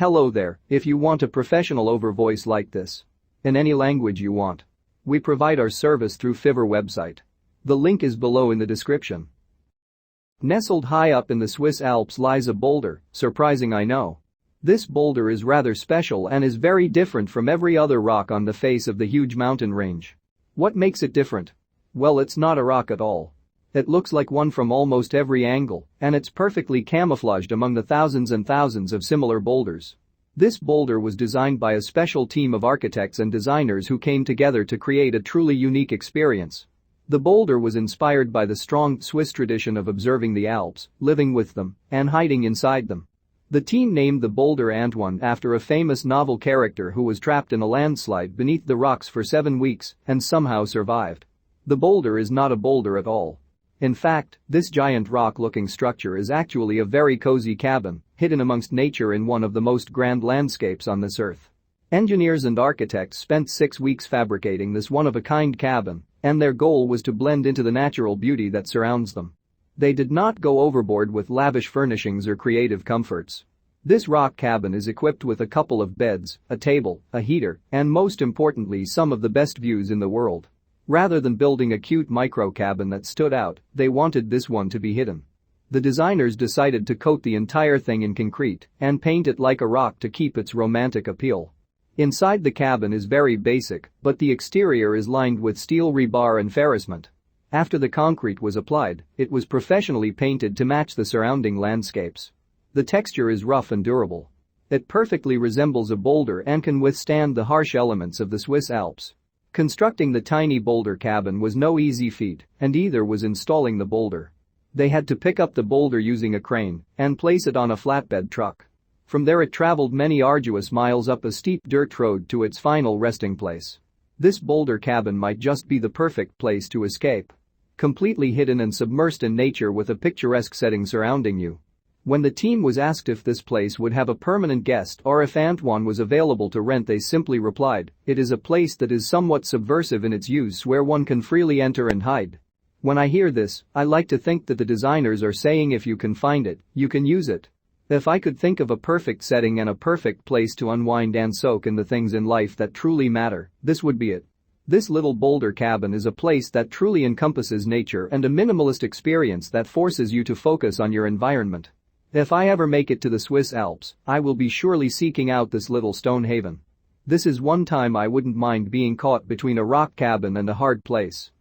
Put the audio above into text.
Hello there, if you want a professional over voice like this. In any language you want. We provide our service through Fiverr website. The link is below in the description. Nestled high up in the Swiss Alps lies a boulder, surprising I know. This boulder is rather special and is very different from every other rock on the face of the huge mountain range. What makes it different? Well, it's not a rock at all. It looks like one from almost every angle, and it's perfectly camouflaged among the thousands and thousands of similar boulders. This boulder was designed by a special team of architects and designers who came together to create a truly unique experience. The boulder was inspired by the strong Swiss tradition of observing the Alps, living with them, and hiding inside them. The team named the boulder Antoine after a famous novel character who was trapped in a landslide beneath the rocks for 7 weeks and somehow survived. The boulder is not a boulder at all. In fact, this giant rock-looking structure is actually a very cozy cabin, hidden amongst nature in one of the most grand landscapes on this earth. Engineers and architects spent 6 weeks fabricating this one-of-a-kind cabin, and their goal was to blend into the natural beauty that surrounds them. They did not go overboard with lavish furnishings or creative comforts. This rock cabin is equipped with a couple of beds, a table, a heater, and most importantly some of the best views in the world. Rather than building a cute micro-cabin that stood out, they wanted this one to be hidden. The designers decided to coat the entire thing in concrete and paint it like a rock to keep its romantic appeal. Inside the cabin is very basic, but the exterior is lined with steel rebar and ferrisment. After the concrete was applied, it was professionally painted to match the surrounding landscapes. The texture is rough and durable. It perfectly resembles a boulder and can withstand the harsh elements of the Swiss Alps. Constructing the tiny boulder cabin was no easy feat, and either was installing the boulder. They had to pick up the boulder using a crane and place it on a flatbed truck. From there it traveled many arduous miles up a steep dirt road to its final resting place. This boulder cabin might just be the perfect place to escape. Completely hidden and submersed in nature with a picturesque setting surrounding you. When the team was asked if this place would have a permanent guest or if Antoine was available to rent, they simply replied, "It is a place that is somewhat subversive in its use where one can freely enter and hide." When I hear this, I like to think that the designers are saying if you can find it, you can use it. If I could think of a perfect setting and a perfect place to unwind and soak in the things in life that truly matter, this would be it. This little boulder cabin is a place that truly encompasses nature and a minimalist experience that forces you to focus on your environment. If I ever make it to the Swiss Alps, I will be surely seeking out this little stone haven. This is one time I wouldn't mind being caught between a rock cabin and a hard place.